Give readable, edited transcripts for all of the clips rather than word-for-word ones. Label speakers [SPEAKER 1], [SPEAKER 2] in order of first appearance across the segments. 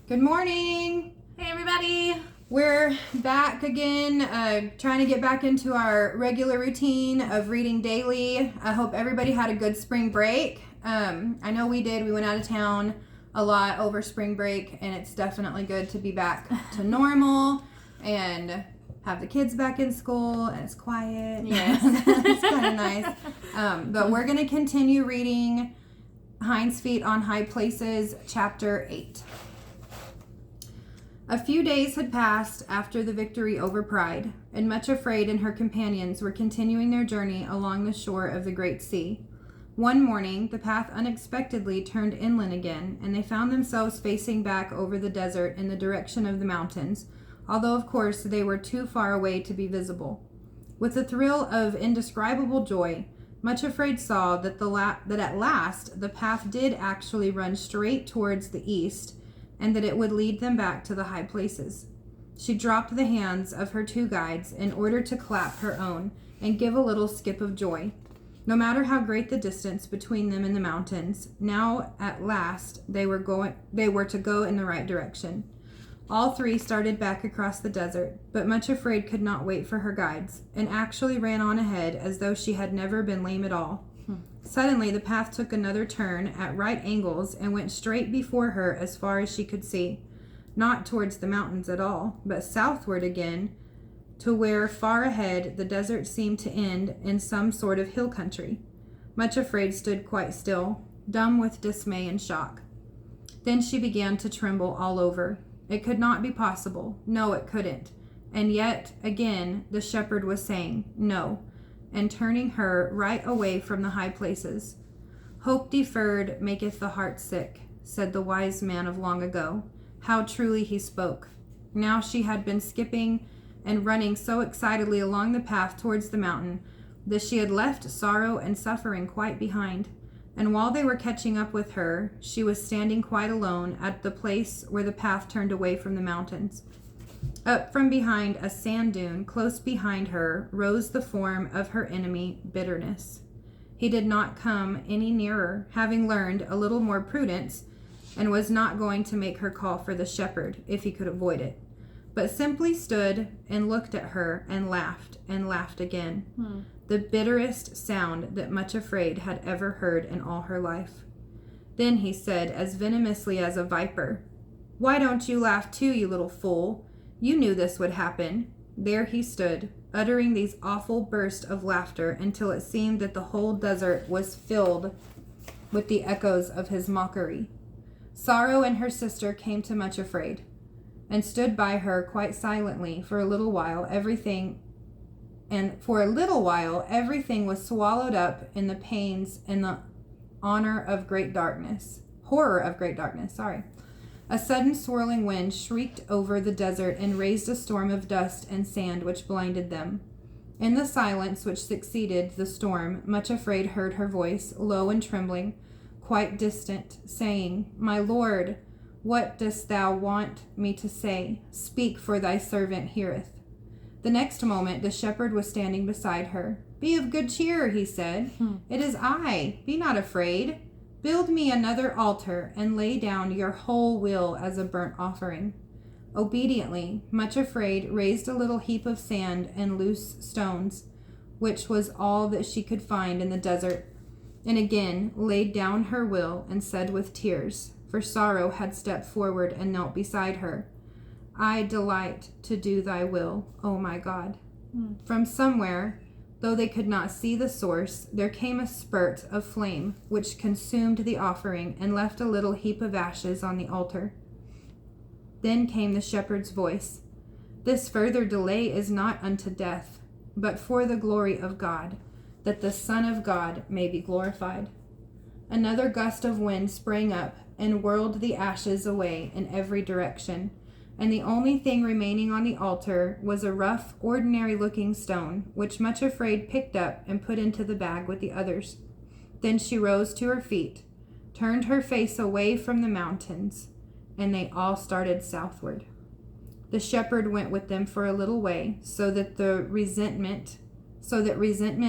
[SPEAKER 1] Good morning.
[SPEAKER 2] Hey everybody.
[SPEAKER 1] We're back again, trying to get back into our regular routine of reading daily. I hope everybody had a good spring break. I know we did. We went out of town a lot over spring break, and it's definitely good to be back to normal and have the kids back in school, and it's quiet.
[SPEAKER 2] Yes.
[SPEAKER 1] It's kind of nice. But we're going to continue reading Hinds' Feet on High Places, Chapter 8. A few days had passed after the victory over Pride, and Much Afraid and her companions were continuing their journey along the shore of the Great Sea. One morning, the path unexpectedly turned inland again, and they found themselves facing back over the desert in the direction of the mountains, although of course they were too far away to be visible. With a thrill of indescribable joy, Much Afraid saw that that at last the path did actually run straight towards the east, and that it would lead them back to the high places. She dropped the hands of her two guides in order to clap her own and give a little skip of joy. No matter how great the distance between them and the mountains, now at last they were to go in the right direction. All three started back across the desert, but Much Afraid could not wait for her guides, and actually ran on ahead as though she had never been lame at all. Suddenly, the path took another turn at right angles and went straight before her as far as she could see. Not towards the mountains at all, but southward again, to where far ahead the desert seemed to end in some sort of hill country. Much Afraid stood quite still, dumb with dismay and shock. Then she began to tremble all over. It could not be possible. No, it couldn't. And yet, again, the shepherd was saying, no, and turning her right away from the high places. Hope deferred maketh the heart sick, said the wise man of long ago. How truly he spoke. Now she had been skipping and running so excitedly along the path towards the mountain that she had left sorrow and suffering quite behind. And while they were catching up with her, she was standing quite alone at the place where the path turned away from the mountains. Up from behind a sand dune close behind her rose the form of her enemy, Bitterness. He did not come any nearer, having learned a little more prudence, and was not going to make her call for the shepherd if he could avoid it, but simply stood and looked at her and laughed again. The bitterest sound that Much Afraid had ever heard in all her life. Then he said as venomously as a viper, "Why don't you laugh too, you little fool? You knew this would happen." There he stood, uttering these awful bursts of laughter until it seemed that the whole desert was filled with the echoes of his mockery. Sorrow and her sister came to Much Afraid, and stood by her quite silently for a little while. Everything was swallowed up in the pains and the horror of great darkness. A sudden swirling wind shrieked over the desert and raised a storm of dust and sand which blinded them. In the silence which succeeded the storm, Much Afraid heard her voice, low and trembling, quite distant, saying, "My lord, what dost thou want me to say? Speak, for thy servant heareth." The next moment the shepherd was standing beside her. "Be of good cheer," he said. "It is I. Be not afraid. Build me another altar and lay down your whole will as a burnt offering." Obediently, Much Afraid raised a little heap of sand and loose stones, which was all that she could find in the desert, and again laid down her will and said with tears, for sorrow had stepped forward and knelt beside her, "I delight to do thy will, O my God." From somewhere, though they could not see the source, there came a spurt of flame which consumed the offering and left a little heap of ashes on the altar. Then came the shepherd's voice, "This further delay is not unto death, but for the glory of God, that the Son of God may be glorified." Another gust of wind sprang up and whirled the ashes away in every direction, and the only thing remaining on the altar was a rough, ordinary-looking stone, which Much Afraid picked up and put into the bag with the others. Then she rose to her feet, turned her face away from the mountains, and they all started southward. The shepherd went with them for a little way, so that resentment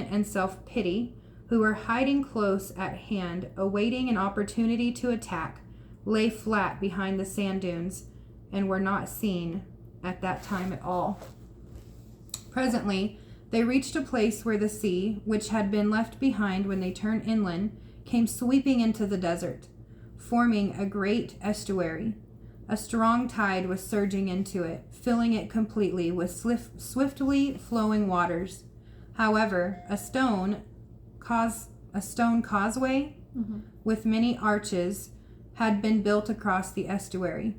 [SPEAKER 1] and self-pity, who were hiding close at hand, awaiting an opportunity to attack, lay flat behind the sand dunes and were not seen at that time at all. Presently, they reached a place where the sea, which had been left behind when they turned inland, came sweeping into the desert, forming a great estuary. A strong tide was surging into it, filling it completely with swiftly flowing waters. However, a stone causeway with many arches had been built across the estuary,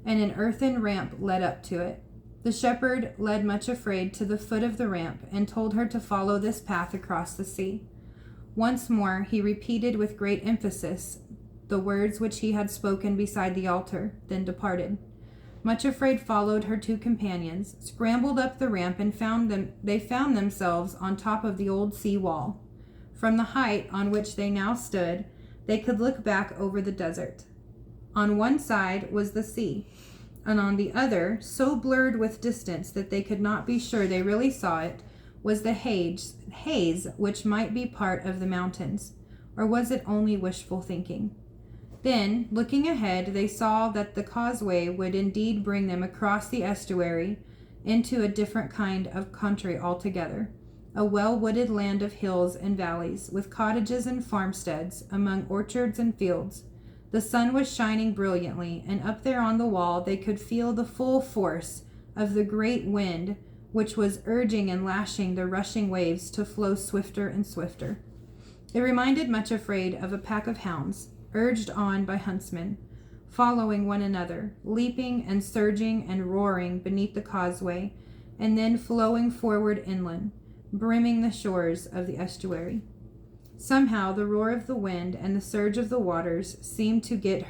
[SPEAKER 1] and an earthen ramp led up to it. The shepherd led Much Afraid to the foot of the ramp and told her to follow this path across the sea. Once more he repeated with great emphasis the words which he had spoken beside the altar, then departed. Much Afraid followed her two companions, scrambled up the ramp, and found themselves on top of the old sea wall. From the height on which they now stood, they could look back over the desert. On one side was the sea, and on the other, so blurred with distance that they could not be sure they really saw it, was the haze which might be part of the mountains. Or was it only wishful thinking? Then, looking ahead, they saw that the causeway would indeed bring them across the estuary into a different kind of country altogether, a well-wooded land of hills and valleys, with cottages and farmsteads, among orchards and fields. The sun was shining brilliantly, and up there on the wall they could feel the full force of the great wind which was urging and lashing the rushing waves to flow swifter and swifter. It reminded Much Afraid of a pack of hounds, urged on by huntsmen, following one another, leaping and surging and roaring beneath the causeway, and then flowing forward inland, brimming the shores of the estuary. Somehow the roar of the wind and the surge of the waters seemed to get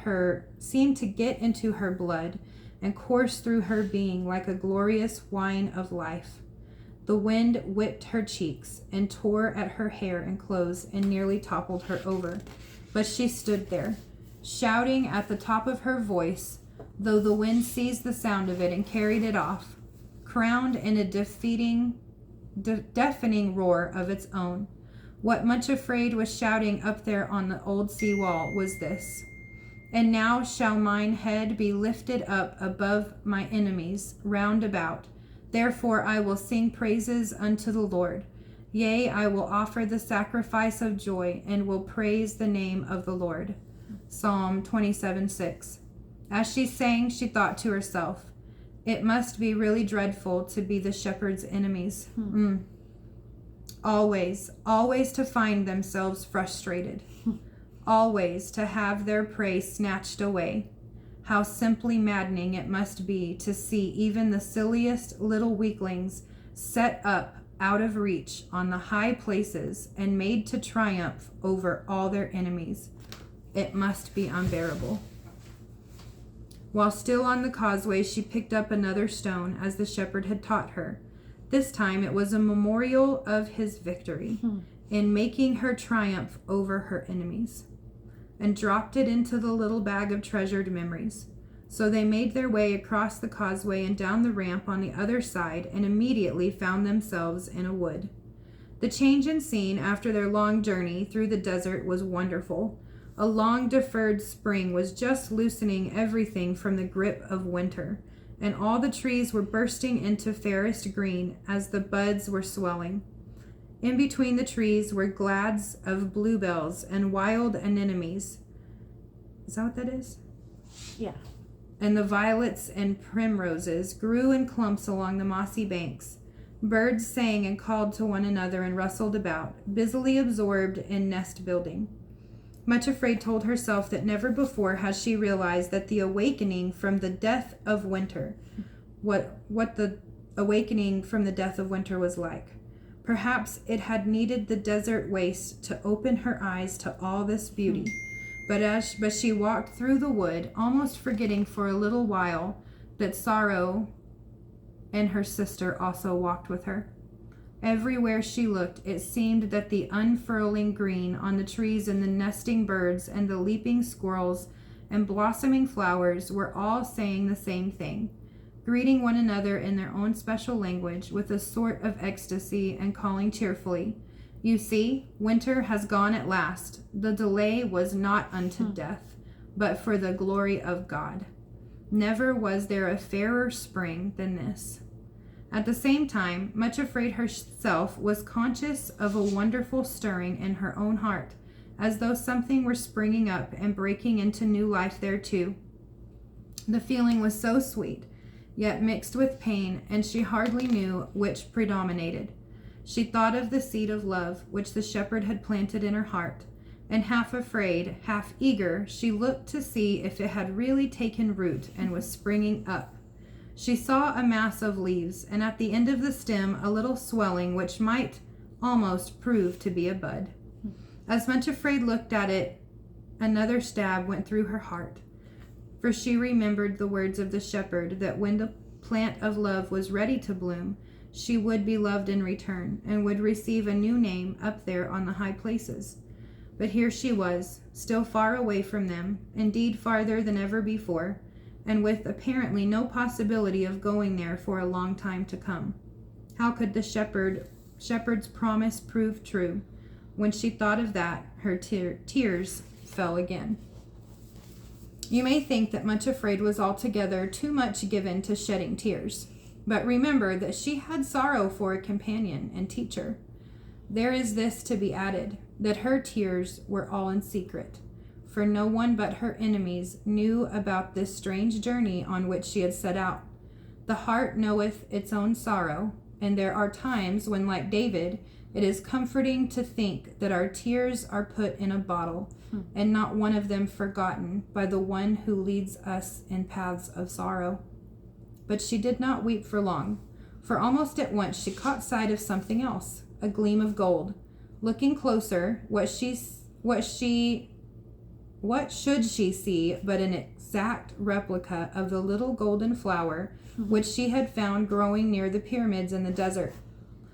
[SPEAKER 1] into her blood and course through her being like a glorious wine of life. The wind whipped her cheeks and tore at her hair and clothes and nearly toppled her over. But she stood there, shouting at the top of her voice, though the wind seized the sound of it and carried it off, crowned in a deafening roar of its own. What Much Afraid was shouting up there on the old sea wall was this: "And now shall mine head be lifted up above my enemies round about. Therefore I will sing praises unto the Lord. Yea, I will offer the sacrifice of joy, and will praise the name of the Lord." Psalm 27:6. As she sang, she thought to herself, it must be really dreadful to be the shepherd's enemies. Always to find themselves frustrated. Always to have their prey snatched away. How simply maddening it must be to see even the silliest little weaklings set up out of reach on the high places and made to triumph over all their enemies. It must be unbearable. While still on the causeway, she picked up another stone, as the shepherd had taught her. This time it was a memorial of his victory in making her triumph over her enemies, and dropped it into the little bag of treasured memories. So they made their way across the causeway and down the ramp on the other side, and immediately found themselves in a wood. The change in scene after their long journey through the desert was wonderful. A long-deferred spring was just loosening everything from the grip of winter, and all the trees were bursting into fairest green as the buds were swelling. In between the trees were glads of bluebells and wild anemones. Is that what that is?
[SPEAKER 2] Yeah.
[SPEAKER 1] And the violets and primroses grew in clumps along the mossy banks. Birds sang and called to one another and rustled about, busily absorbed in nest building. Much Afraid told herself that never before had she realized that the awakening from the death of winter, what the awakening from the death of winter was like. Perhaps it had needed the desert waste to open her eyes to all this beauty. But she walked through the wood, almost forgetting for a little while that Sorrow and her sister also walked with her. Everywhere she looked, it seemed that the unfurling green on the trees and the nesting birds and the leaping squirrels and blossoming flowers were all saying the same thing, greeting one another in their own special language with a sort of ecstasy and calling cheerfully, "You see, winter has gone at last. The delay was not unto death. but for the glory of God. Never was there a fairer spring than this. At the same time, much afraid herself was conscious of a wonderful stirring in her own heart, as though something were springing up and breaking into new life there too. The feeling was so sweet, yet mixed with pain, and she hardly knew which predominated. She thought of the seed of love which the shepherd had planted in her heart, and half afraid, half eager, she looked to see if it had really taken root and was springing up. She saw a mass of leaves, and at the end of the stem a little swelling which might almost prove to be a bud. As Much Afraid looked at it, another stab went through her heart, for she remembered the words of the shepherd that when the plant of love was ready to bloom, she would be loved in return, and would receive a new name up there on the high places. But here she was, still far away from them, indeed farther than ever before, and with apparently no possibility of going there for a long time to come. How could the shepherd's promise prove true? When she thought of that, her tears fell again. You may think that Much Afraid was altogether too much given to shedding tears, but remember that she had Sorrow for a companion and teacher. There is this to be added, that her tears were all in secret, for no one but her enemies knew about this strange journey on which she had set out. The heart knoweth its own sorrow, and there are times when, like David, it is comforting to think that our tears are put in a bottle, and not one of them forgotten by the one who leads us in paths of sorrow. But she did not weep for long, for almost at once she caught sight of something else, a gleam of gold. Looking closer, what should she see but an exact replica of the little golden flower which she had found growing near the pyramids in the desert.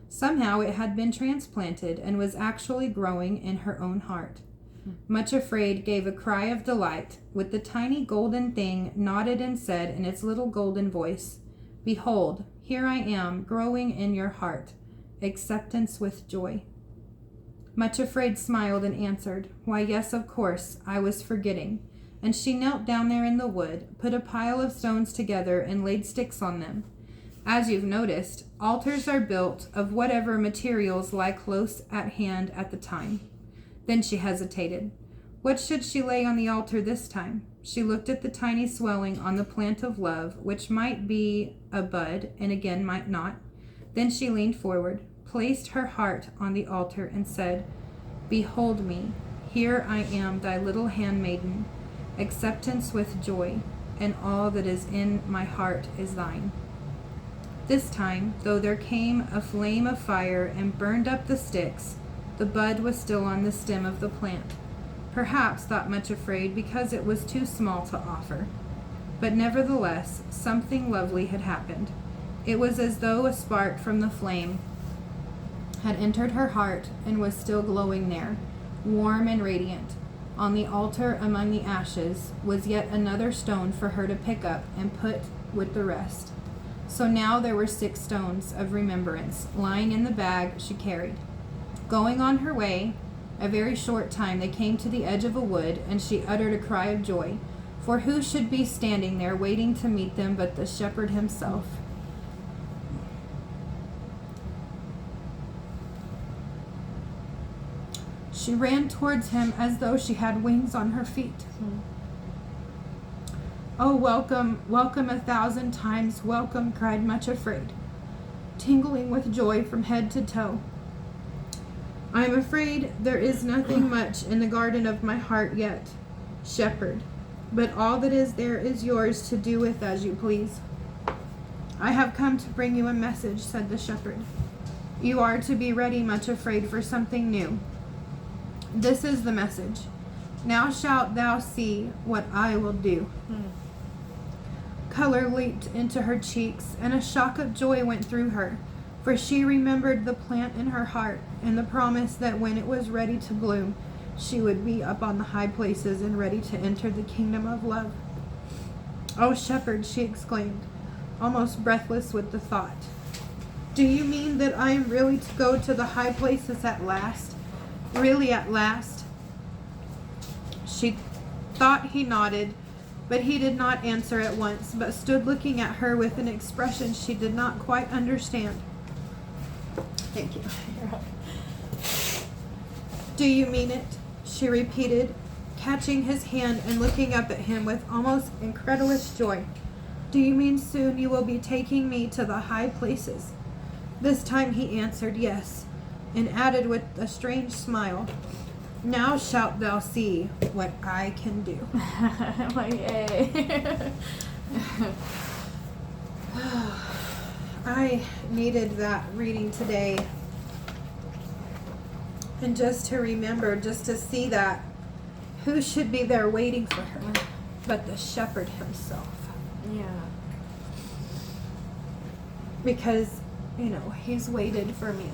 [SPEAKER 1] Somehow it had been transplanted and was actually growing in her own heart. Much Afraid gave a cry of delight. With the tiny golden thing nodded and said in its little golden voice, "Behold, here I am, growing in your heart. Acceptance with joy." Much Afraid smiled and answered, "Why, yes, of course, I was forgetting." And she knelt down there in the wood, put a pile of stones together, and laid sticks on them. As you've noticed, altars are built of whatever materials lie close at hand at the time. Then she hesitated. What should she lay on the altar this time? She looked at the tiny swelling on the plant of love, which might be a bud and again might not. Then she leaned forward, placed her heart on the altar, and said, "Behold me, here I am, thy little handmaiden. Acceptance with joy, and all that is in my heart is thine." This time, though there came a flame of fire and burned up the sticks, the bud was still on the stem of the plant. Perhaps, thought Much Afraid, because it was too small to offer. But nevertheless, something lovely had happened. It was as though a spark from the flame had entered her heart and was still glowing there, warm and radiant. On the altar among the ashes was yet another stone for her to pick up and put with the rest. So now there were 6 stones of remembrance lying in the bag she carried. Going on her way, a very short time they came to the edge of a wood, and she uttered a cry of joy, for who should be standing there waiting to meet them but the shepherd himself? She ran towards him as though she had wings on her feet. "Oh, welcome, welcome 1,000 times, welcome," cried Much Afraid, tingling with joy from head to toe. "I am afraid there is nothing much in the garden of my heart yet, shepherd, but all that is there is yours to do with as you please." "I have come to bring you a message," said the shepherd. "You are to be ready, Much Afraid, for something new. This is the message. Now shalt thou see what I will do." Color leaped into her cheeks, and a shock of joy went through her, for she remembered the plant in her heart and the promise that when it was ready to bloom, she would be up on the high places and ready to enter the kingdom of love. "Oh, shepherd," she exclaimed, almost breathless with the thought, "do you mean that I am really to go to the high places at last? Really at last?" She thought he nodded, but he did not answer at once, but stood looking at her with an expression she did not quite understand. Thank you. Do you mean it? She repeated, catching his hand and looking up at him with almost incredulous joy. Do you mean soon you will be taking me to the high places? This time he answered yes, and added with a strange smile, now shalt thou see what I can do.
[SPEAKER 2] Like, yay.
[SPEAKER 1] I needed that reading today. And just to remember, just to see that, who should be there waiting for her but the shepherd himself?
[SPEAKER 2] Yeah.
[SPEAKER 1] Because, he's waited for me.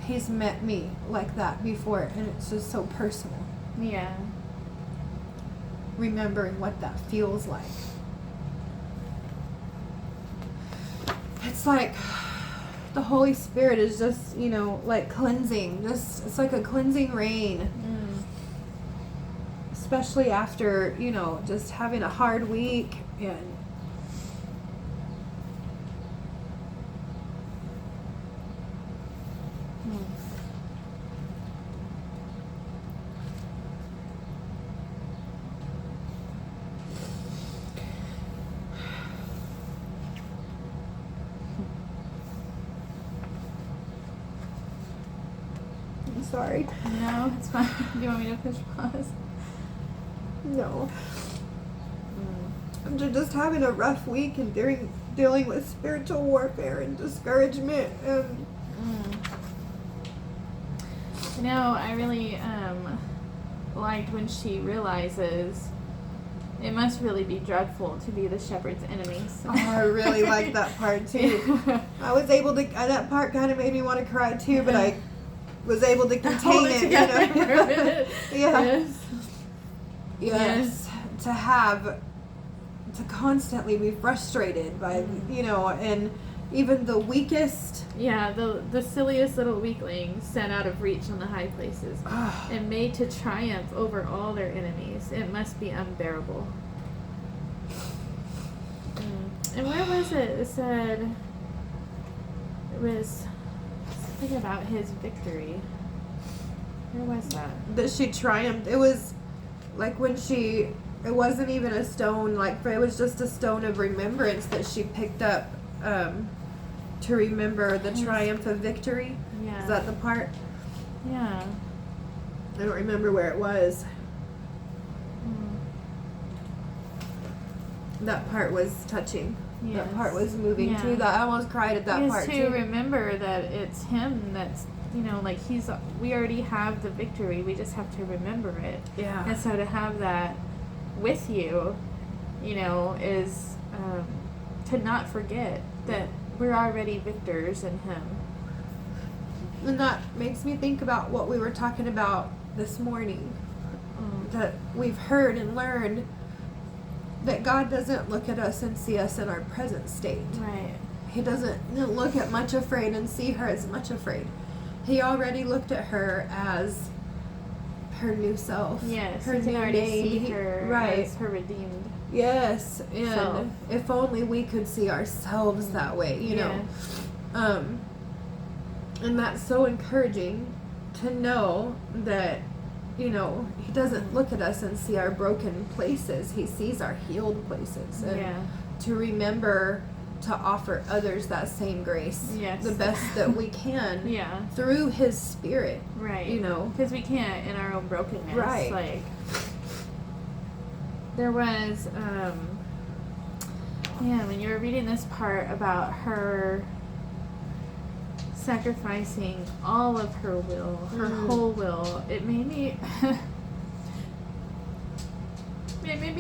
[SPEAKER 1] He's met me like that before, and it's just so personal.
[SPEAKER 2] Yeah.
[SPEAKER 1] Remembering what that feels like. It's like the Holy Spirit is just, like cleansing. It's like a cleansing rain. Especially after, just having a hard week and I'm sorry.
[SPEAKER 2] No, it's fine. Do you want me to push pause?
[SPEAKER 1] No. I'm just having a rough week and dealing with spiritual warfare and discouragement and
[SPEAKER 2] I really liked when she realizes it must really be dreadful to be the shepherd's enemies.
[SPEAKER 1] Oh, I really liked that part too. I was able to, that part kind of made me want to cry too, but I was able to contain it. Yeah. Yes. To constantly be frustrated by, and even the weakest.
[SPEAKER 2] Yeah, the silliest little weakling set out of reach on the high places and made to triumph over all their enemies. It must be unbearable. And where was it? It said it was something about his victory. Where was that?
[SPEAKER 1] That she triumphed. It was like when it wasn't even a stone, it was just a stone of remembrance that she picked up to remember the triumph of victory.
[SPEAKER 2] Yeah.
[SPEAKER 1] Is that the part?
[SPEAKER 2] Yeah.
[SPEAKER 1] I don't remember where it was. That part was touching.
[SPEAKER 2] Yes.
[SPEAKER 1] That part was moving too. That I almost cried at that part
[SPEAKER 2] to
[SPEAKER 1] too.
[SPEAKER 2] remember that it's him that's, we already have the victory. We just have to remember it.
[SPEAKER 1] Yeah.
[SPEAKER 2] And so to have that with you, is to not forget that we're already victors in him.
[SPEAKER 1] And that makes me think about what we were talking about this morning. That we've heard and learned that God doesn't look at us and see us in our present state.
[SPEAKER 2] Right.
[SPEAKER 1] He doesn't look at much afraid and see her as much afraid. He already looked at her as her new self.
[SPEAKER 2] Yes.
[SPEAKER 1] Her
[SPEAKER 2] He can
[SPEAKER 1] new
[SPEAKER 2] already
[SPEAKER 1] name.
[SPEAKER 2] see her as her redeemed.
[SPEAKER 1] Yes. And
[SPEAKER 2] self.
[SPEAKER 1] if only we could see ourselves that way,
[SPEAKER 2] Yes.
[SPEAKER 1] And that's so encouraging to know that, he doesn't look at us and see our broken places. He sees our healed places. And to remember to offer others that same grace.
[SPEAKER 2] Yes.
[SPEAKER 1] The best that we can.
[SPEAKER 2] Yeah.
[SPEAKER 1] Through his spirit.
[SPEAKER 2] Right. Because we can't in our own brokenness.
[SPEAKER 1] Right.
[SPEAKER 2] There was, when you were reading this part about her sacrificing all of her will, her whole will, it made me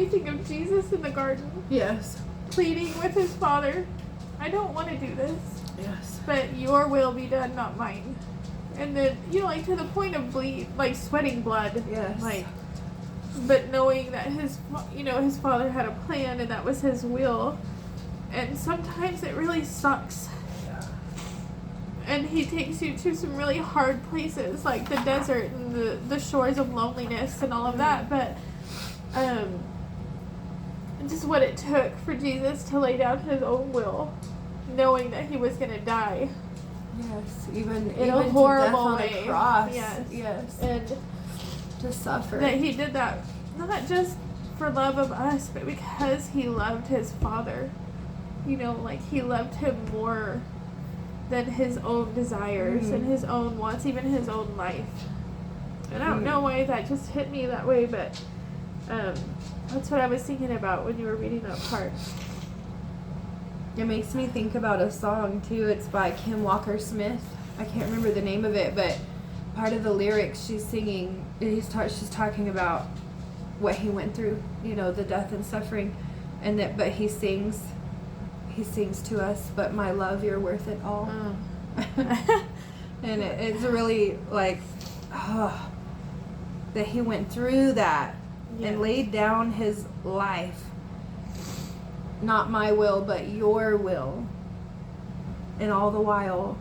[SPEAKER 2] think of Jesus in the garden.
[SPEAKER 1] Yes.
[SPEAKER 2] Pleading with his Father, I don't want to do this.
[SPEAKER 1] Yes.
[SPEAKER 2] But your will be done, not mine. And then, to the point of sweating blood.
[SPEAKER 1] Yes.
[SPEAKER 2] But knowing that his Father had a plan and that was his will. And sometimes it really sucks. And he takes you to some really hard places, like the desert and the shores of loneliness and all of that. But just what it took for Jesus to lay down his own will, knowing that he was going to die.
[SPEAKER 1] Yes, even
[SPEAKER 2] In a horrible way.
[SPEAKER 1] On a cross.
[SPEAKER 2] Yes. And
[SPEAKER 1] to suffer.
[SPEAKER 2] that he did that not just for love of us, but because he loved his Father. You know, like he loved him more than his own desires and his own wants, even his own life. And I don't know why that just hit me that way, but that's what I was thinking about when you were reading that part.
[SPEAKER 1] It makes me think about a song too. It's by Kim Walker-Smith. I can't remember the name of it, but part of the lyrics she's singing, she's talking about what he went through, you know, the death and suffering, and that. But he sings to us, "But my love, you're worth it all." And it's really like, that he went through that and laid down his life. Not my will, but your will. And all the while,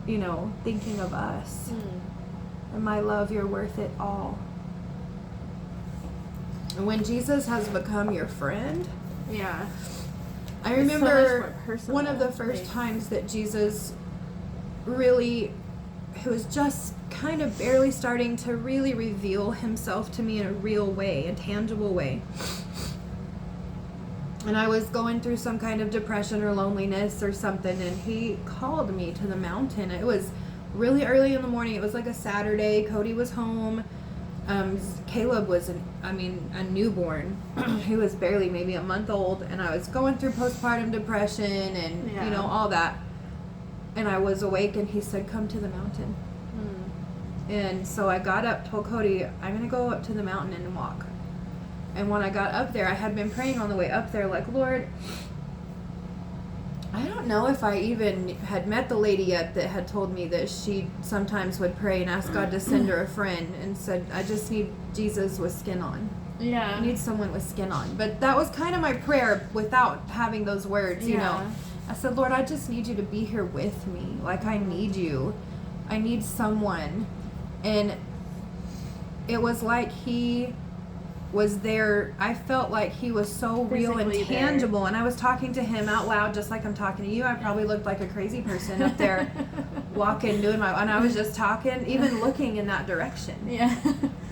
[SPEAKER 1] you know, thinking of us. And my love, you're worth it all. And when Jesus has become your friend.
[SPEAKER 2] Yeah.
[SPEAKER 1] I remember one of the first times that Jesus really, who was just kind of barely starting to really reveal himself to me in a real way, a tangible way. And I was going through some kind of depression or loneliness or something, and he called me to the mountain. It was really early in the morning. It was like a Saturday. Cody was home. Caleb was a newborn. He was barely maybe a month old, and I was going through postpartum depression and you know, all that. And I was awake, and he said, "Come to the mountain." And so I got up, told Cody, "I'm going to go up to the mountain and walk." And when I got up there, I had been praying on the way up there, like, "Lord, I don't know if I even had met the lady yet that had told me that she sometimes would pray and ask God to send her a friend, and said, I just need Jesus with skin on.
[SPEAKER 2] Yeah.
[SPEAKER 1] I need someone with skin on." But that was kind of my prayer without having those words, you know. I said, "Lord, I just need you to be here with me. Like, I need you. I need someone." And it was like he was there. I felt like he was so real and tangible there. And I was talking to him out loud just like I'm talking to you. I probably looked like a crazy person up there walking, doing and I was just talking, even looking in that direction.
[SPEAKER 2] Yeah.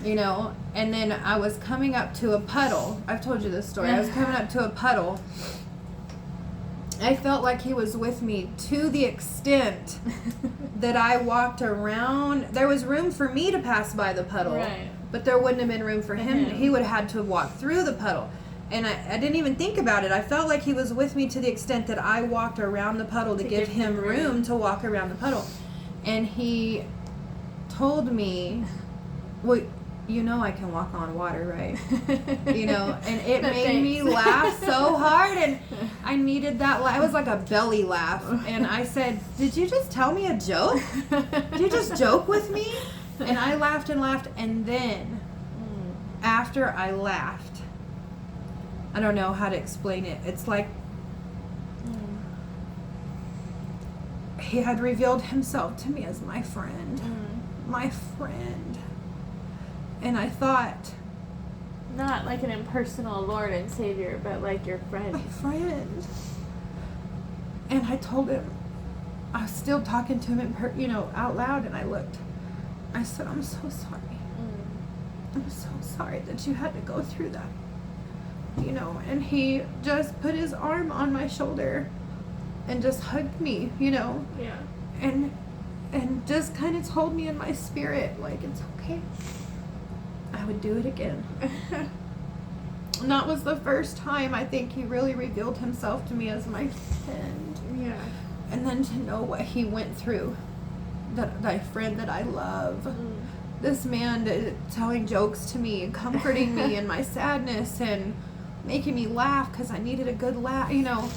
[SPEAKER 1] You know, and then I was coming up to a puddle. I've told you this story. I was coming up to a puddle. I felt like he was with me to the extent that I walked around. There was room for me to pass by the puddle.
[SPEAKER 2] Right.
[SPEAKER 1] But there wouldn't have been room for him. He would have had to walk through the puddle. And I didn't even think about it. I felt like he was with me to the extent that I walked around the puddle to give him room to walk around the puddle. And he told me, "Well, you know I can walk on water, right?" You know, and it made me laugh so hard. And I needed that laugh. It was like a belly laugh. And I said, "Did you just tell me a joke? Did you just joke with me?" And I laughed and laughed, and then after I laughed, I don't know how to explain it. It's like he had revealed himself to me as my friend. My friend. And I thought,
[SPEAKER 2] not like an impersonal Lord and Savior, but like your friend.
[SPEAKER 1] My friend. And I told him, I was still talking to him out loud, and I looked. I said, "I'm so sorry. I'm so sorry that you had to go through that." You know, and he just put his arm on my shoulder and just hugged me, you know.
[SPEAKER 2] Yeah.
[SPEAKER 1] And just kind of told me in my spirit, like, it's okay. I would do it again. And that was the first time I think he really revealed himself to me as my friend.
[SPEAKER 2] Yeah.
[SPEAKER 1] And then to know what he went through. My friend that I love. This man telling jokes to me, comforting me in my sadness, and making me laugh because I needed a good laugh, you know.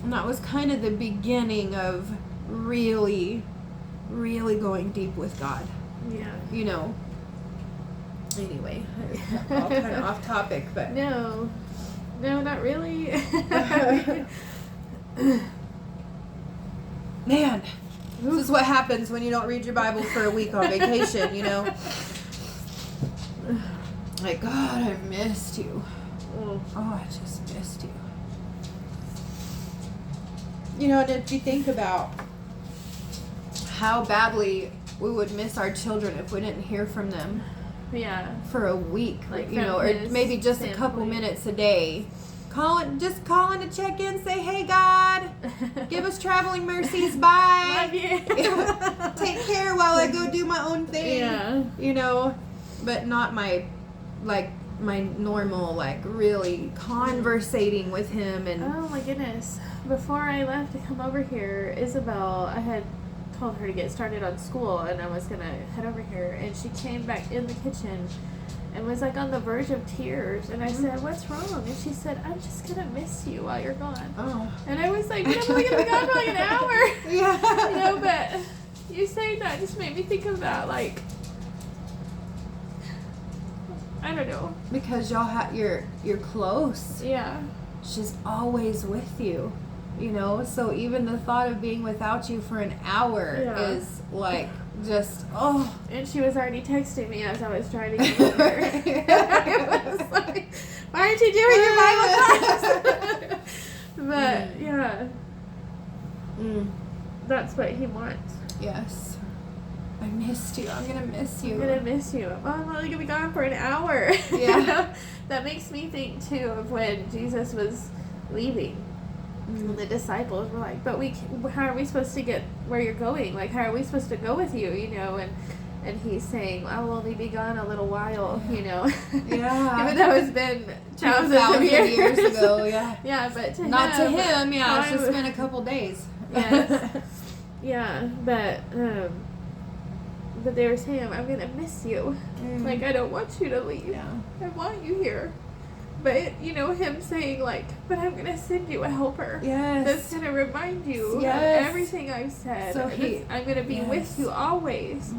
[SPEAKER 1] And that was kind of the beginning of really, really going deep with God.
[SPEAKER 2] Yeah.
[SPEAKER 1] You know. Anyway, all kind of off topic, but
[SPEAKER 2] No, not really.
[SPEAKER 1] Man. This is what happens when you don't read your Bible for a week on vacation, you know. Like, God, I've missed you.
[SPEAKER 2] Mm.
[SPEAKER 1] Oh, I just missed you. You know, did you think about how badly we would miss our children if we didn't hear from them
[SPEAKER 2] Yeah.
[SPEAKER 1] for a week,
[SPEAKER 2] Like,
[SPEAKER 1] you know, or maybe just a couple minutes a day? Just calling to check in, say, hey, God, give us traveling mercies, bye.
[SPEAKER 2] Love you.
[SPEAKER 1] Take care while I go do my own thing.
[SPEAKER 2] Yeah.
[SPEAKER 1] You know, but not my normal, like, really conversating with him. And
[SPEAKER 2] Oh my goodness. Before I left to come over here, Isabel, I had told her to get started on school and I was going to head over here. And she came back in the kitchen and was like on the verge of tears. And I said, what's wrong? And she said, I'm just going to miss you while you're gone.
[SPEAKER 1] Oh.
[SPEAKER 2] And I was like, I'm only going to be gone for like an hour.
[SPEAKER 1] Yeah.
[SPEAKER 2] You know, but you saying that just made me think of that. Like, I don't know.
[SPEAKER 1] Because y'all you're close.
[SPEAKER 2] Yeah.
[SPEAKER 1] She's always with you, you know? So even the thought of being without you for an hour is like just, oh.
[SPEAKER 2] And she was already texting me as I was trying to get over her. I was like, why aren't you doing your Bible class? But, yeah. That's what he wants.
[SPEAKER 1] Yes. I missed you. I'm going to miss you.
[SPEAKER 2] I'm going to miss you. Well, I'm only going to be gone for an hour.
[SPEAKER 1] Yeah.
[SPEAKER 2] You know? That makes me think, too, of when Jesus was leaving. And the disciples were like, but how are we supposed to get where you're going? Like, how are we supposed to go with you, you know? And he's saying, I will only be gone a little while, you know?
[SPEAKER 1] Yeah.
[SPEAKER 2] Even though it's been thousands of
[SPEAKER 1] years ago, yeah.
[SPEAKER 2] Yeah, but to
[SPEAKER 1] Not
[SPEAKER 2] him.
[SPEAKER 1] to him, yeah. It's just been a couple days.
[SPEAKER 2] Yes. Yeah, but they were saying, I'm going to miss you. Like, I don't want you to leave.
[SPEAKER 1] Yeah.
[SPEAKER 2] I want you here. But, you know, him saying, like, but I'm going to send you a helper.
[SPEAKER 1] Yes.
[SPEAKER 2] That's going to remind you of
[SPEAKER 1] Yes.
[SPEAKER 2] everything I've said.
[SPEAKER 1] So
[SPEAKER 2] I'm going to be with you always.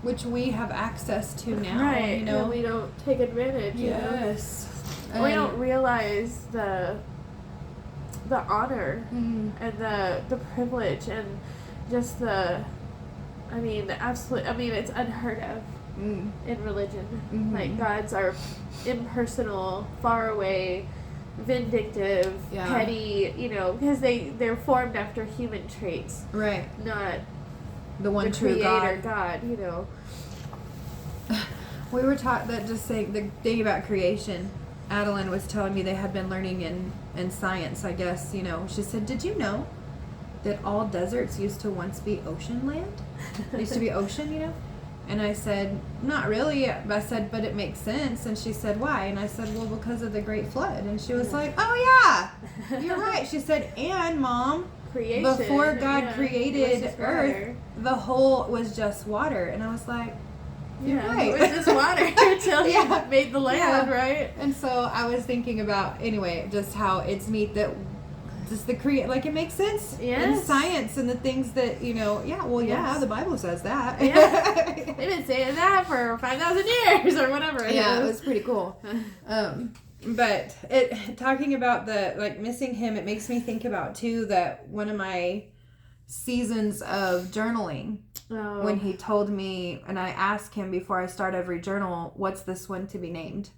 [SPEAKER 1] Which we have access to now,
[SPEAKER 2] Right.
[SPEAKER 1] you know?
[SPEAKER 2] And we don't take advantage, you know?
[SPEAKER 1] Yes.
[SPEAKER 2] We don't realize the honor and the privilege and just it's unheard of in religion. Like, gods are impersonal, far away, vindictive, petty, you know, because they're formed after human traits.
[SPEAKER 1] Right.
[SPEAKER 2] Not
[SPEAKER 1] the one
[SPEAKER 2] the
[SPEAKER 1] true
[SPEAKER 2] creator
[SPEAKER 1] God.
[SPEAKER 2] you know.
[SPEAKER 1] We were taught that, just saying the thing about creation. Adeline was telling me they had been learning in science, I guess, you know. She said, did you know that all deserts used to once be ocean land? It used to be ocean, you know? And I said, not really. I said, but it makes sense. And she said, why? And I said, well, because of the Great Flood. And she was like, oh, yeah, you're right. She said, and, Mom,
[SPEAKER 2] Creation,
[SPEAKER 1] before God created Earth,
[SPEAKER 2] water.
[SPEAKER 1] the whole was just water. And I was like, you're right.
[SPEAKER 2] It was just water until he made the land, right?
[SPEAKER 1] And so I was thinking about, anyway, just how it's neat that just like, it makes sense in science and the things that, you know, the Bible says that.
[SPEAKER 2] Yeah. They've been saying that for 5,000 years or whatever.
[SPEAKER 1] It was pretty cool. But talking about missing him, it makes me think about, too, that one of my seasons of journaling, when he told me, and I ask him before I start every journal, what's this one to be named?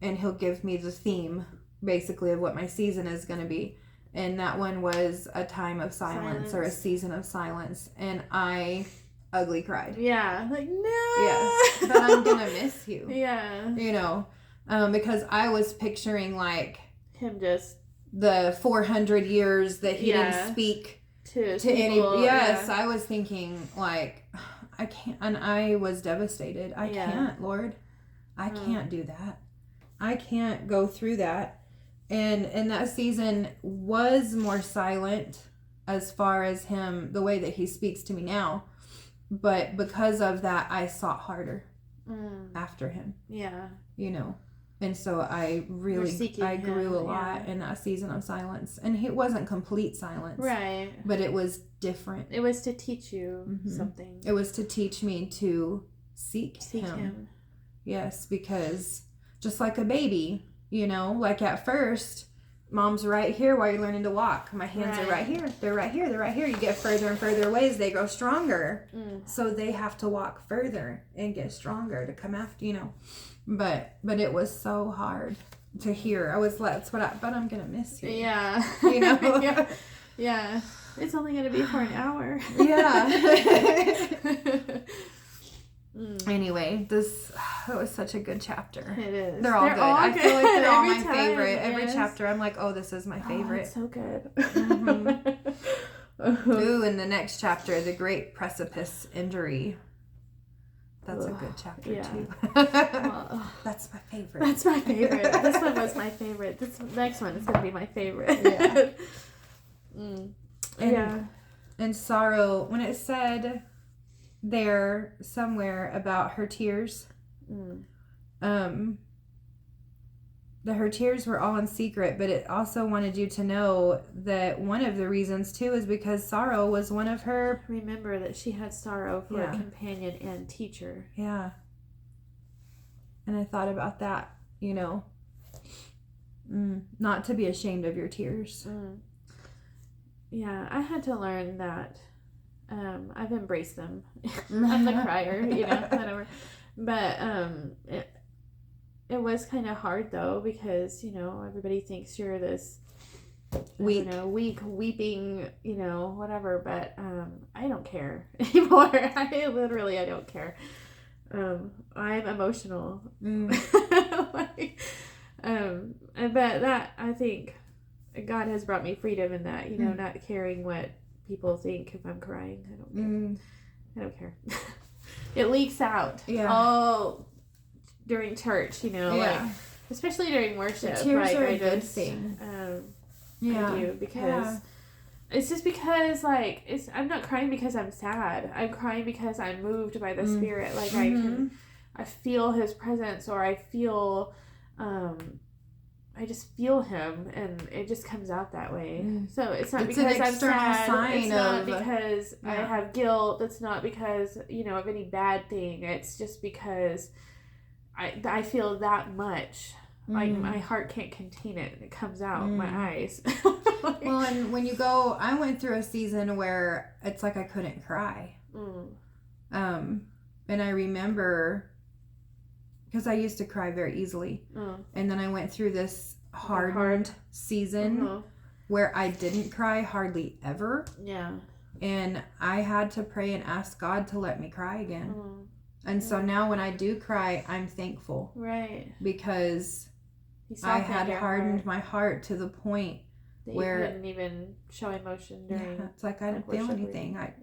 [SPEAKER 1] And he'll give me the theme, basically, of what my season is going to be. And that one was a time of silence or a season of silence. And I ugly cried.
[SPEAKER 2] Yeah. Like, no.
[SPEAKER 1] Yes. But I'm going to miss you.
[SPEAKER 2] Yeah.
[SPEAKER 1] You know, because I was picturing, like,
[SPEAKER 2] him just
[SPEAKER 1] the 400 years that he didn't speak to any. Yes. I was thinking, like, I can't. And I was devastated. I can't, Lord. I can't do that. I can't go through that. And that season was more silent as far as him, the way that he speaks to me now. But because of that, I sought harder after him. Yeah. You know. And so I grew a lot in that season of silence. And it wasn't complete silence. Right. But it was different.
[SPEAKER 2] It was to teach you something.
[SPEAKER 1] It was to teach me to seek him. Yes, because just like a baby, you know, like at first, mom's right here while you're learning to walk. My hands are right here. They're right here. They're right here. You get further and further away as they grow stronger. So they have to walk further and get stronger to come after, you know. But it was so hard to hear. I was like, but I'm going to miss you.
[SPEAKER 2] Yeah.
[SPEAKER 1] You know?
[SPEAKER 2] Yeah. Yeah. It's only going to be for an hour.
[SPEAKER 1] Yeah. Anyway, it was such a good chapter.
[SPEAKER 2] It is.
[SPEAKER 1] They're all good. I feel like they're all my
[SPEAKER 2] time,
[SPEAKER 1] favorite.
[SPEAKER 2] yes.
[SPEAKER 1] Every chapter, I'm like, oh, this is my favorite.
[SPEAKER 2] It's so good.
[SPEAKER 1] Ooh, in the next chapter, the Great Precipice Injury. That's a good chapter, too. That's my favorite.
[SPEAKER 2] That's my favorite. This one was my favorite. This next one is going to be my favorite. Yeah.
[SPEAKER 1] And sorrow, when it said there somewhere about her tears, that her tears were all in secret, but it also wanted you to know that one of the reasons too is because sorrow was one of her.
[SPEAKER 2] Remember that she had sorrow for a companion and teacher.
[SPEAKER 1] Yeah. And I thought about that, you know, not to be ashamed of your tears.
[SPEAKER 2] Yeah, I had to learn that. I've embraced them. I'm the crier, you know, whatever. But it was kind of hard though, because, you know, everybody thinks you're this weak, weeping, you know, whatever. But I don't care anymore. I don't care. I'm emotional. But that, I think, God has brought me freedom in that, you know, not caring what people think if I'm crying. I don't care. It leaks out. Yeah. All during church, you know, like especially during worship.
[SPEAKER 1] The tears
[SPEAKER 2] like
[SPEAKER 1] are
[SPEAKER 2] I
[SPEAKER 1] a good
[SPEAKER 2] just
[SPEAKER 1] thing.
[SPEAKER 2] I do, because it's just because like I'm not crying because I'm sad. I'm crying because I'm moved by the Spirit. Like I feel His presence, or I feel I just feel Him, and it just comes out that way. So it's not because I'm sad. It's not because I have guilt. It's not because, you know, of any bad thing. It's just because I feel that much. Like my heart can't contain it, and it comes out my eyes.
[SPEAKER 1] Well, and when you go, I went through a season where it's like I couldn't cry. And I remember, because I used to cry very easily. And then I went through this hard season where I didn't cry hardly ever. Yeah. And I had to pray and ask God to let me cry again. And so now when I do cry, I'm thankful. Right. Because I had hardened my heart to the point
[SPEAKER 2] that
[SPEAKER 1] where
[SPEAKER 2] you couldn't even show emotion during.
[SPEAKER 1] Yeah, it's like I didn't feel anything. I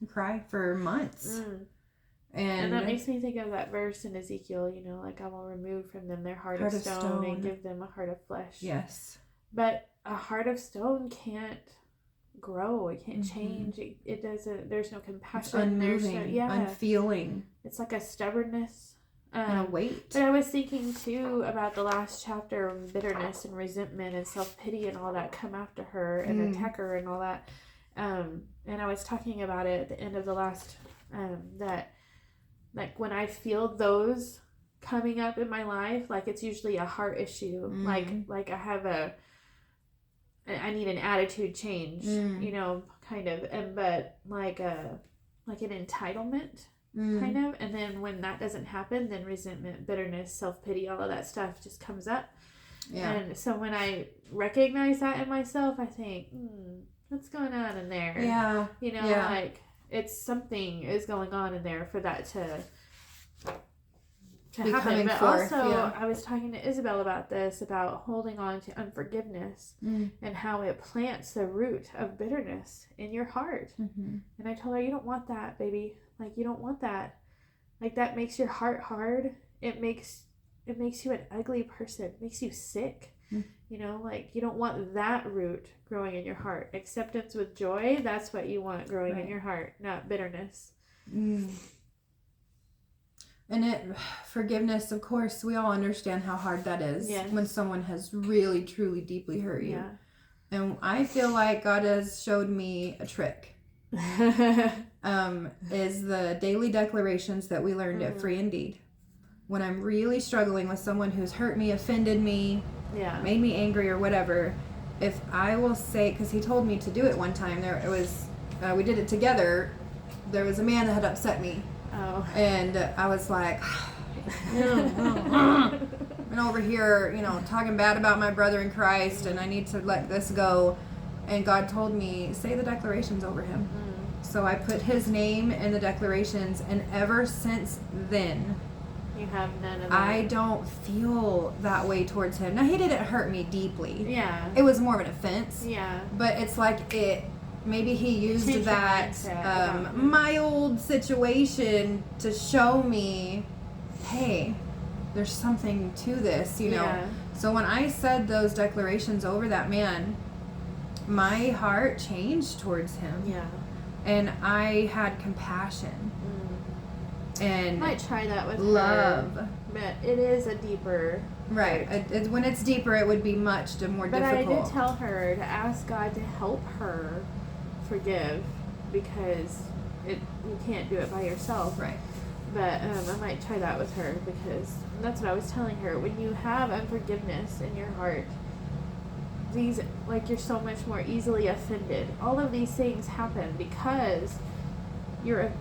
[SPEAKER 1] cry for months. And
[SPEAKER 2] that makes me think of that verse in Ezekiel, you know, like I will remove from them their heart of stone and give them a heart of flesh. Yes. But a heart of stone can't grow. It can't change. It doesn't, there's no compassion.
[SPEAKER 1] It's unmoving, unfeeling.
[SPEAKER 2] It's like a stubbornness.
[SPEAKER 1] And a weight.
[SPEAKER 2] But I was thinking too about the last chapter, bitterness and resentment and self-pity and all that come after her and attack her and all that. And I was talking about it at the end of the last, that like when I feel those coming up in my life, like it's usually a heart issue. Like I have I need an attitude change, you know, kind of, but like an entitlement kind of. And then when that doesn't happen, then resentment, bitterness, self-pity, all of that stuff just comes up. Yeah. And so when I recognize that in myself, I think, what's going on in there? Yeah. You know, like it's something is going on in there for that to happen. But forth, also, I was talking to Isabel about this, about holding on to unforgiveness and how it plants the root of bitterness in your heart. And I told her, you don't want that, baby. Like, you don't want that. Like, that makes your heart hard. It makes you an ugly person. It makes you sick. You know, like, you don't want that root growing in your heart. Acceptance with joy, that's what you want growing in your heart, not bitterness.
[SPEAKER 1] And forgiveness, of course, we all understand how hard that is when someone has really, truly, deeply hurt you. Yeah. And I feel like God has showed me a trick. Is the daily declarations that we learned at Free Indeed. When I'm really struggling with someone who's hurt me, offended me, made me angry or whatever, if I will say, because he told me to do it one time, we did it together. There was a man that had upset me.
[SPEAKER 2] Oh.
[SPEAKER 1] And I was like, and over here, talking bad about my brother in Christ, and I need to let this go. And God told me, say the declarations over him. So I put his name in the declarations, and ever since then,
[SPEAKER 2] you have none of that.
[SPEAKER 1] I don't feel that way towards him. Now, he didn't hurt me deeply.
[SPEAKER 2] Yeah.
[SPEAKER 1] It was more of an offense.
[SPEAKER 2] Yeah.
[SPEAKER 1] But it's like maybe he used that mild situation to show me, hey, there's something to this,
[SPEAKER 2] Yeah.
[SPEAKER 1] So when I said those declarations over that man, my heart changed towards him.
[SPEAKER 2] Yeah.
[SPEAKER 1] And I had compassion. And
[SPEAKER 2] I might try that with
[SPEAKER 1] love.
[SPEAKER 2] her, but it is a deeper.
[SPEAKER 1] Right. When it's deeper, it would be much more
[SPEAKER 2] but
[SPEAKER 1] difficult.
[SPEAKER 2] But I did tell her to ask God to help her forgive, because you can't do it by yourself.
[SPEAKER 1] Right.
[SPEAKER 2] But I might try that with her, because that's what I was telling her. When you have unforgiveness in your heart, you're so much more easily offended. All of these things happen because you're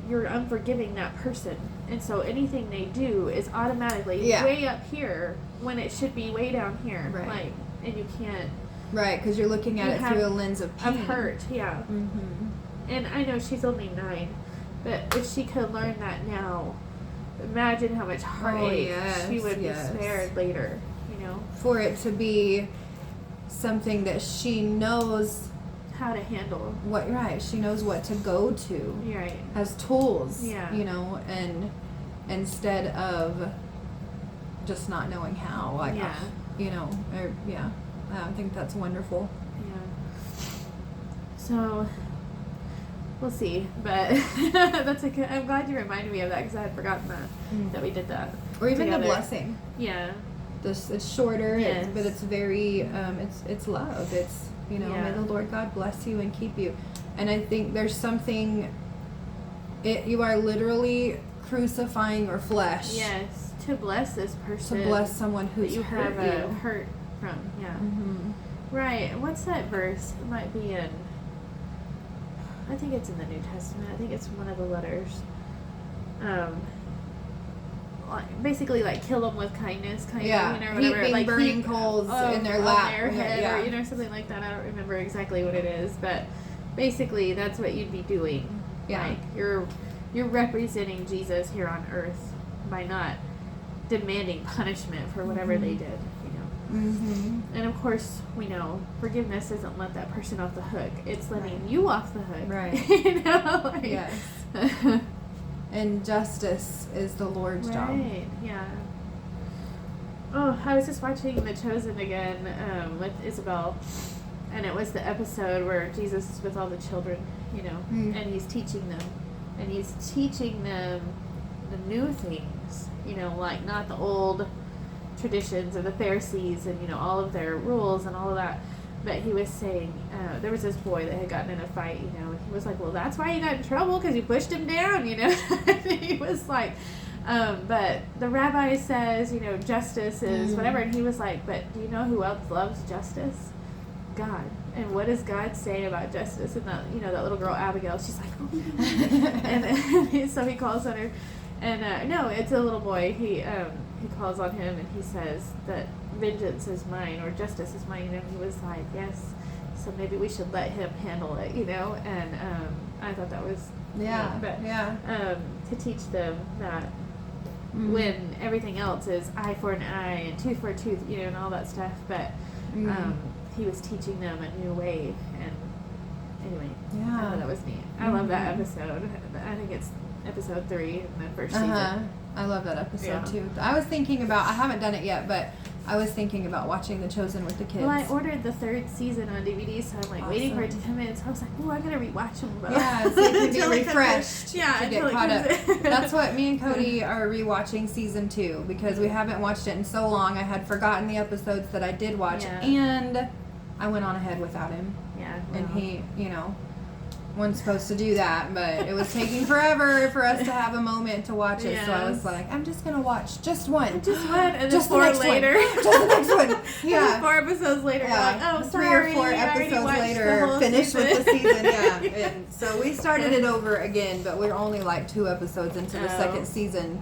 [SPEAKER 2] unforgiving that person, and so anything they do is automatically way up here when it should be way down here.
[SPEAKER 1] Right.
[SPEAKER 2] And you can't.
[SPEAKER 1] Right, because you're looking at it through a lens of pain.
[SPEAKER 2] Of hurt, yeah.
[SPEAKER 1] Mm-hmm.
[SPEAKER 2] And I know she's only 9, but if she could learn that now, imagine how much heartache she would be spared later.
[SPEAKER 1] For it to be something that she knows
[SPEAKER 2] how to handle.
[SPEAKER 1] She knows what to go to.
[SPEAKER 2] Right.
[SPEAKER 1] As tools.
[SPEAKER 2] Yeah.
[SPEAKER 1] And instead of just not knowing how. I think that's wonderful.
[SPEAKER 2] Yeah. So we'll see, but that's okay. I'm glad you reminded me of that, because I had forgotten that we did that.
[SPEAKER 1] Or even
[SPEAKER 2] together.
[SPEAKER 1] the blessing.
[SPEAKER 2] Yeah.
[SPEAKER 1] It's shorter,
[SPEAKER 2] yes.
[SPEAKER 1] but it's very it's love. It's may the Lord God bless you and keep you. And I think there's something. You are literally crucifying your flesh.
[SPEAKER 2] Yes, to bless this person.
[SPEAKER 1] To bless someone who's
[SPEAKER 2] you
[SPEAKER 1] hurt
[SPEAKER 2] have
[SPEAKER 1] you.
[SPEAKER 2] hurt from. Yeah.
[SPEAKER 1] Mm-hmm.
[SPEAKER 2] Right. What's that verse? It might be in. I think it's in the New Testament. I think it's one of the letters. Basically, kill them with kindness, kind of, whatever.
[SPEAKER 1] Heaping burning coals in their lap,
[SPEAKER 2] on their head, or something like that. I don't remember exactly what it is, but basically, that's what you'd be doing.
[SPEAKER 1] Yeah,
[SPEAKER 2] you're representing Jesus here on earth by not demanding punishment for whatever they did.
[SPEAKER 1] Mm-hmm.
[SPEAKER 2] And of course, we know forgiveness doesn't let that person off the hook. It's letting you off the hook.
[SPEAKER 1] Right. Yes. And justice is the Lord's job.
[SPEAKER 2] Right, yeah. Oh, I was just watching The Chosen again with Isabel, and it was the episode where Jesus is with all the children, and he's teaching them. And he's teaching them the new things, not the old traditions of the Pharisees and, all of their rules and all of that. But he was saying, there was this boy that had gotten in a fight, and he was like, well, that's why you got in trouble, because you pushed him down, And he was like, but the rabbi says, justice is whatever. And he was like, but do you know who else loves justice? God. And what does God say about justice? And that, that little girl, Abigail, she's like, oh. And so he calls on her. And no, it's a little boy. He calls on him, and he says that vengeance is mine, or justice is mine, and he was like, yes, so maybe we should let him handle it, and I thought that was to teach them that when everything else is eye for an eye and tooth for a tooth, and all that stuff, but he was teaching them a new way. And anyway, I thought that was neat. I love that episode. I think it's episode 3 in the first season.
[SPEAKER 1] I love that episode too. I was thinking about, I haven't done it yet, but I was thinking about watching The Chosen with the kids.
[SPEAKER 2] Well, I ordered the 3rd season on DVD, so I'm waiting for it to come in. So I was like, oh, I'm going to rewatch them.
[SPEAKER 1] Yeah, so it can be refreshed to get caught up.
[SPEAKER 2] In.
[SPEAKER 1] That's what me and Cody are rewatching season 2, because we haven't watched it in so long. I had forgotten the episodes that I did watch, and I went on ahead without him.
[SPEAKER 2] Yeah.
[SPEAKER 1] And he, weren't supposed to do that, but it was taking forever for us to have a moment to watch it. So I was like, I'm just gonna watch just one,
[SPEAKER 2] and then
[SPEAKER 1] just
[SPEAKER 2] 4
[SPEAKER 1] the next
[SPEAKER 2] later,
[SPEAKER 1] one. Just the next one.
[SPEAKER 2] And
[SPEAKER 1] Yeah.
[SPEAKER 2] then 4 episodes later, you're like, oh,
[SPEAKER 1] 3
[SPEAKER 2] sorry,
[SPEAKER 1] or 4
[SPEAKER 2] I already
[SPEAKER 1] episodes
[SPEAKER 2] watched the
[SPEAKER 1] later,
[SPEAKER 2] whole
[SPEAKER 1] finished with the season. Yeah.
[SPEAKER 2] Yeah.
[SPEAKER 1] And so we started it over again, but we're only like 2 episodes into the second season.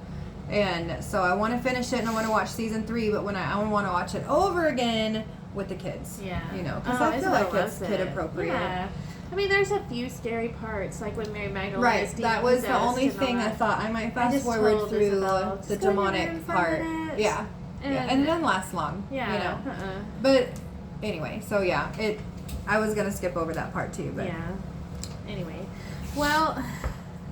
[SPEAKER 1] And so I want to finish it and I want to watch season 3, but when I want to watch it over again with the kids.
[SPEAKER 2] Yeah.
[SPEAKER 1] You know, because I feel like it's kid appropriate.
[SPEAKER 2] Yeah. I mean, there's a few scary parts, like when Mary Magdalene
[SPEAKER 1] Right,
[SPEAKER 2] is
[SPEAKER 1] that was the
[SPEAKER 2] demon-possessed
[SPEAKER 1] only
[SPEAKER 2] and all
[SPEAKER 1] thing I
[SPEAKER 2] that.
[SPEAKER 1] thought I might
[SPEAKER 2] I
[SPEAKER 1] fast
[SPEAKER 2] just
[SPEAKER 1] forward
[SPEAKER 2] told
[SPEAKER 1] through
[SPEAKER 2] Isabel,
[SPEAKER 1] the
[SPEAKER 2] just go ahead
[SPEAKER 1] demonic
[SPEAKER 2] and
[SPEAKER 1] part.
[SPEAKER 2] find it.
[SPEAKER 1] Yeah. And it didn't last long.
[SPEAKER 2] Yeah.
[SPEAKER 1] You know. But anyway, so yeah, I was gonna skip over that part too, but
[SPEAKER 2] Yeah. Anyway, well,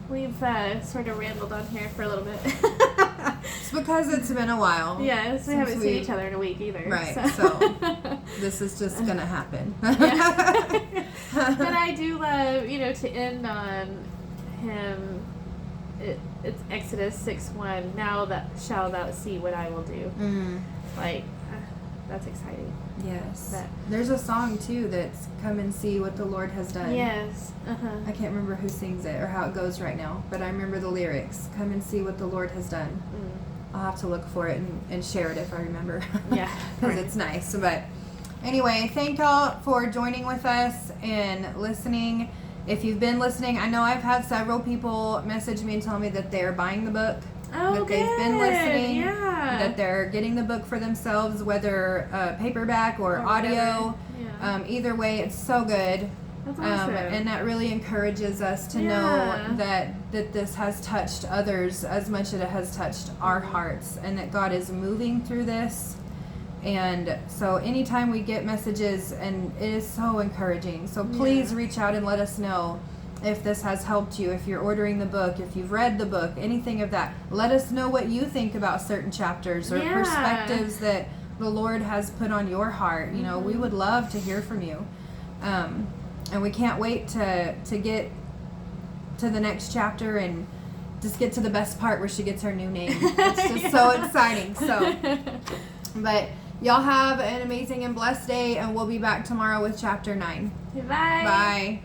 [SPEAKER 2] we've sort of rambled on here for a little bit.
[SPEAKER 1] it's because it's been a while.
[SPEAKER 2] Yes, we
[SPEAKER 1] since
[SPEAKER 2] haven't seen each other in a week either.
[SPEAKER 1] Right,
[SPEAKER 2] So,
[SPEAKER 1] this is just gonna happen.
[SPEAKER 2] Yeah. But I do love, to end on him. It's Exodus 6:1. Now that shall thou see what I will do.
[SPEAKER 1] Mm.
[SPEAKER 2] Like, that's exciting.
[SPEAKER 1] Yes.
[SPEAKER 2] That-
[SPEAKER 1] There's a song too that's "Come and See What the Lord Has Done."
[SPEAKER 2] Yes.
[SPEAKER 1] I can't remember who sings it or how it goes right now, but I remember the lyrics. "Come and see what the Lord has done." I'll have to look for it and share it if I remember.
[SPEAKER 2] Yeah.
[SPEAKER 1] Because it's nice. But anyway, thank y'all for joining with us and listening. If you've been listening, I know I've had several people message me and tell me that they're buying the book.
[SPEAKER 2] Oh,
[SPEAKER 1] that they've been listening.
[SPEAKER 2] Yeah.
[SPEAKER 1] That they're getting the book for themselves, whether paperback or audio.
[SPEAKER 2] Yeah.
[SPEAKER 1] Either way, it's so good.
[SPEAKER 2] That's awesome.
[SPEAKER 1] And that really encourages us to know that this has touched others as much as it has touched our hearts, and that God is moving through this. And so anytime we get messages, and it is so encouraging, so please reach out and let us know if this has helped you, if you're ordering the book, if you've read the book, anything of that. Let us know what you think about certain chapters or perspectives that the Lord has put on your heart. You know, we would love to hear from you. And we can't wait to get to the next chapter and just get to the best part where she gets her new name. It's just so exciting. So, but y'all have an amazing and blessed day, and we'll be back tomorrow with chapter 9.
[SPEAKER 2] Bye.
[SPEAKER 1] Bye.